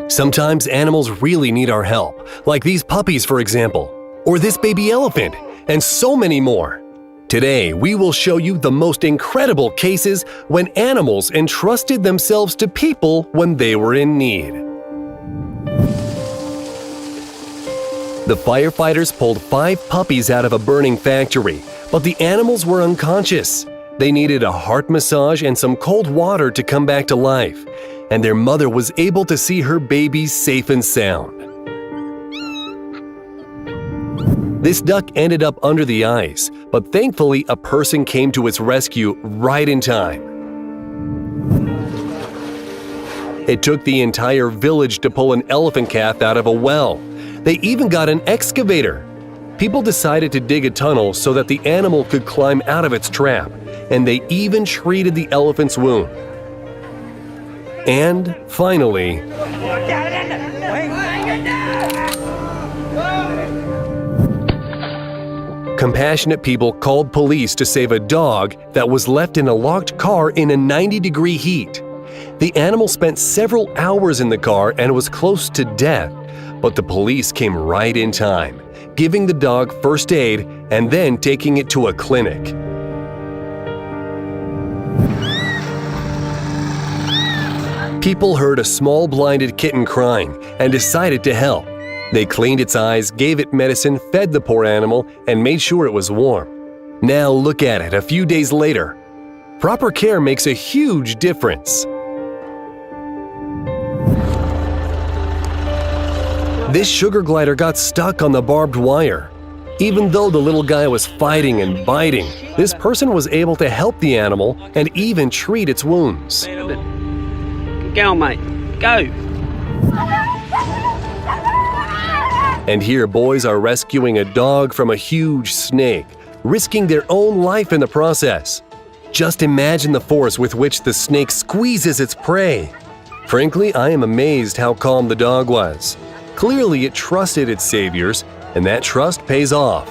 Sometimes animals really need our help, like these puppies, for example, or this baby elephant, and so many more. Today, we will show you the most incredible cases when animals entrusted themselves to people when they were in need. The firefighters pulled 5 puppies out of a burning factory, but the animals were unconscious. They needed a heart massage and some cold water to come back to life, and their mother was able to see her babies safe and sound. This duck ended up under the ice, but thankfully a person came to its rescue right in time. It took the entire village to pull an elephant calf out of a well. They even got an excavator. People decided to dig a tunnel so that the animal could climb out of its trap, and they even treated the elephant's wound. And finally, compassionate people called police to save a dog that was left in a locked car in a 90-degree heat. The animal spent several hours in the car and was close to death, but the police came right in time, giving the dog first aid and then taking it to a clinic. People heard a small blinded kitten crying and decided to help. They cleaned its eyes, gave it medicine, fed the poor animal, and made sure it was warm. Now look at it a few days later. Proper care makes a huge difference. This sugar glider got stuck on the barbed wire. Even though the little guy was fighting and biting, this person was able to help the animal and even treat its wounds. Go, mate. Go. And here boys are rescuing a dog from a huge snake, risking their own life in the process. Just imagine the force with which the snake squeezes its prey. Frankly, I am amazed how calm the dog was. Clearly, it trusted its saviors, and that trust pays off.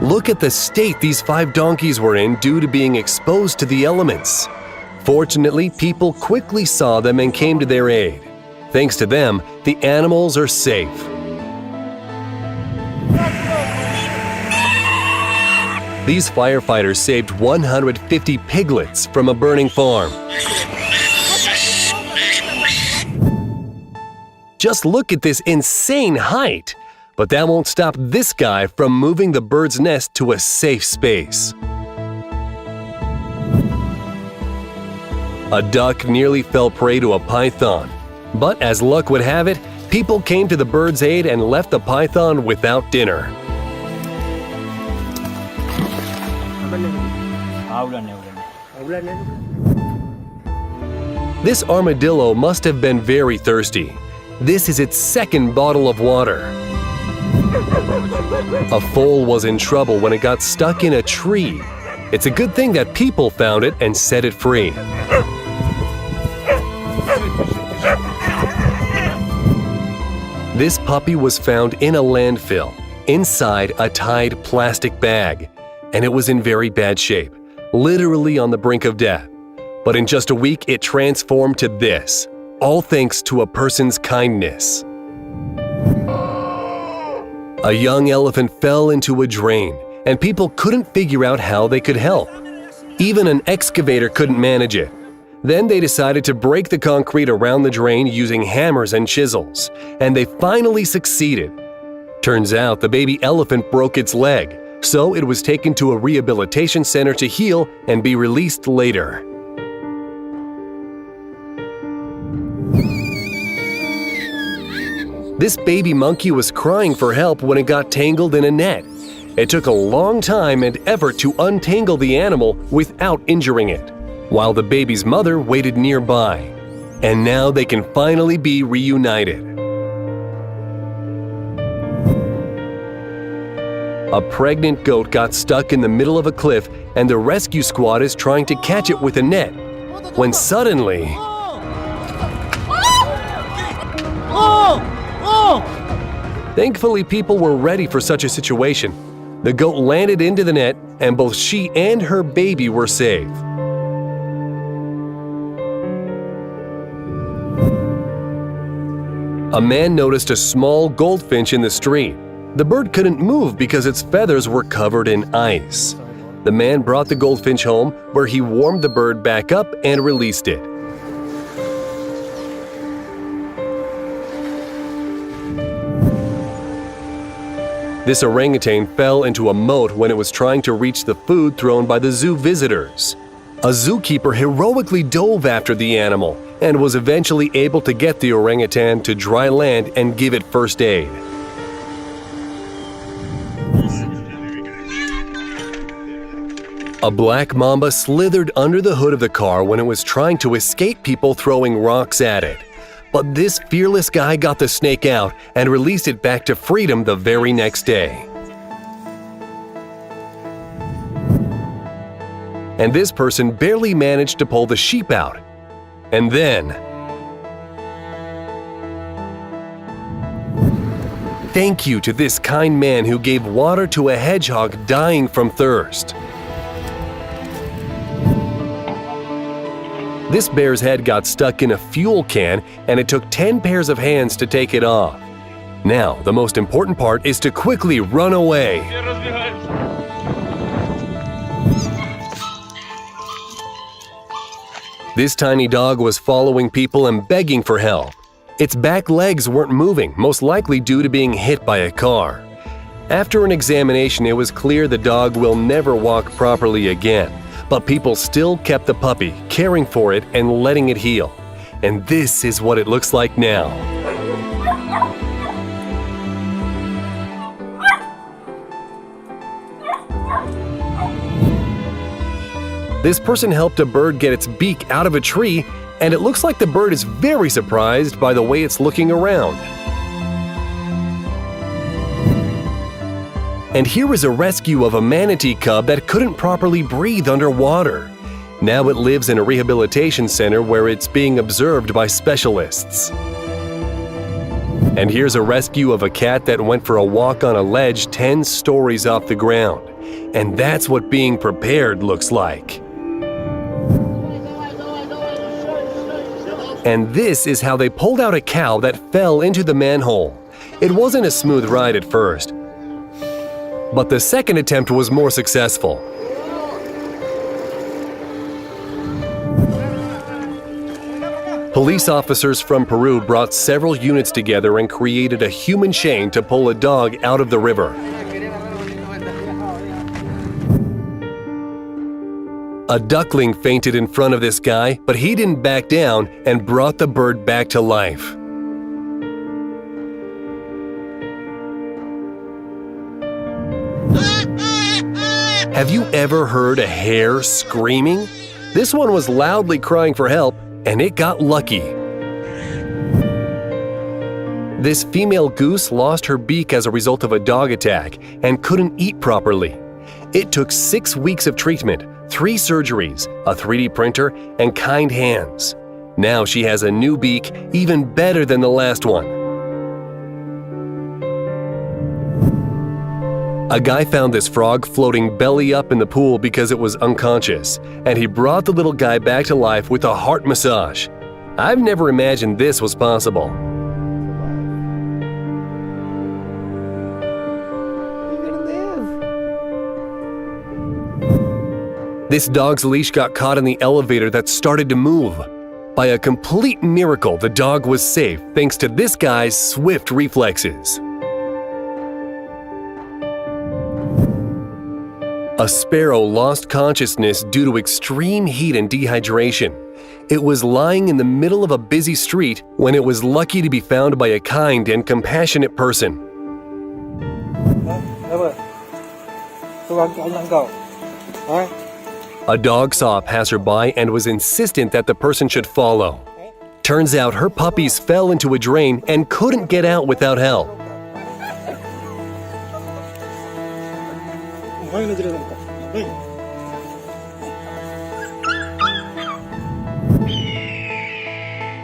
Look at the state these 5 donkeys were in due to being exposed to the elements. Fortunately, people quickly saw them and came to their aid. Thanks to them, the animals are safe. These firefighters saved 150 piglets from a burning farm. Just look at this insane height! But that won't stop this guy from moving the bird's nest to a safe space. A duck nearly fell prey to a python. But as luck would have it, people came to the bird's aid and left the python without dinner. This armadillo must have been very thirsty. This is its 2nd bottle of water. A foal was in trouble when it got stuck in a tree. It's a good thing that people found it and set it free. This puppy was found in a landfill, inside a tied plastic bag, and it was in very bad shape, literally on the brink of death. But in just a week, it transformed to this, all thanks to a person's kindness. A young elephant fell into a drain, and people couldn't figure out how they could help. Even an excavator couldn't manage it. Then they decided to break the concrete around the drain using hammers and chisels, and they finally succeeded. Turns out the baby elephant broke its leg, so it was taken to a rehabilitation center to heal and be released later. This baby monkey was crying for help when it got tangled in a net. It took a long time and effort to untangle the animal without injuring it, while the baby's mother waited nearby. And now they can finally be reunited. A pregnant goat got stuck in the middle of a cliff, and the rescue squad is trying to catch it with a net, when suddenly… Thankfully, people were ready for such a situation. The goat landed into the net, and both she and her baby were saved. A man noticed a small goldfinch in the street. The bird couldn't move because its feathers were covered in ice. The man brought the goldfinch home, where he warmed the bird back up and released it. This orangutan fell into a moat when it was trying to reach the food thrown by the zoo visitors. A zookeeper heroically dove after the animal and was eventually able to get the orangutan to dry land and give it first aid. A black mamba slithered under the hood of the car when it was trying to escape people throwing rocks at it. But this fearless guy got the snake out and released it back to freedom the very next day. And this person barely managed to pull the sheep out. And then, thank you to this kind man who gave water to a hedgehog dying from thirst. This bear's head got stuck in a fuel can, and it took 10 pairs of hands to take it off. Now, the most important part is to quickly run away. This tiny dog was following people and begging for help. Its back legs weren't moving, most likely due to being hit by a car. After an examination, it was clear the dog will never walk properly again. But people still kept the puppy, caring for it and letting it heal. And this is what it looks like now. This person helped a bird get its beak out of a tree, and it looks like the bird is very surprised by the way it's looking around. And here is a rescue of a manatee cub that couldn't properly breathe underwater. Now it lives in a rehabilitation center where it's being observed by specialists. And here's a rescue of a cat that went for a walk on a ledge 10 stories off the ground. And that's what being prepared looks like. And this is how they pulled out a cow that fell into the manhole. It wasn't a smooth ride at first, but the second attempt was more successful. Police officers from Peru brought several units together and created a human chain to pull a dog out of the river. A duckling fainted in front of this guy, but he didn't back down and brought the bird back to life. Have you ever heard a hare screaming? This one was loudly crying for help, and it got lucky. This female goose lost her beak as a result of a dog attack and couldn't eat properly. It took 6 weeks of treatment, 3 surgeries, a 3D printer, and kind hands. Now she has a new beak, even better than the last one. A guy found this frog floating belly up in the pool because it was unconscious, and he brought the little guy back to life with a heart massage. I've never imagined this was possible. This dog's leash got caught in the elevator that started to move. By a complete miracle, the dog was safe thanks to this guy's swift reflexes. A sparrow lost consciousness due to extreme heat and dehydration. It was lying in the middle of a busy street when it was lucky to be found by a kind and compassionate person. A dog saw a passerby and was insistent that the person should follow. Turns out her puppies fell into a drain and couldn't get out without help.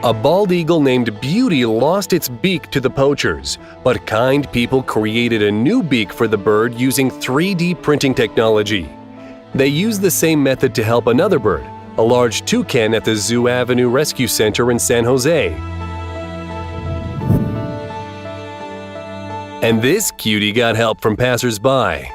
A bald eagle named Beauty lost its beak to the poachers, but kind people created a new beak for the bird using 3D printing technology. They used the same method to help another bird, a large toucan at the Zoo Avenue Rescue Center in San Jose. And this cutie got help from passers-by.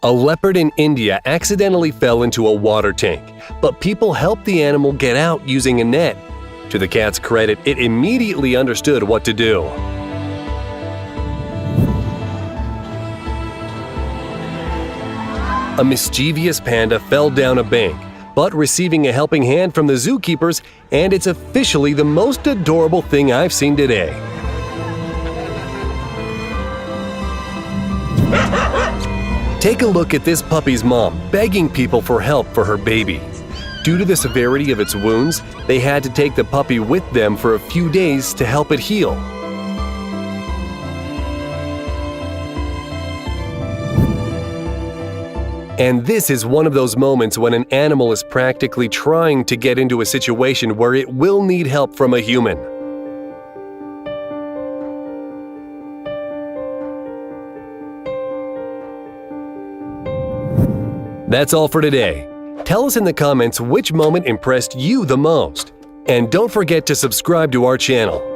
A leopard in India accidentally fell into a water tank, but people helped the animal get out using a net. To the cat's credit, it immediately understood what to do. A mischievous panda fell down a bank, but receiving a helping hand from the zookeepers, and it's officially the most adorable thing I've seen today. Take a look at this puppy's mom begging people for help for her baby. Due to the severity of its wounds, they had to take the puppy with them for a few days to help it heal. And this is one of those moments when an animal is practically trying to get into a situation where it will need help from a human. That's all for today. Tell us in the comments which moment impressed you the most. And don't forget to subscribe to our channel.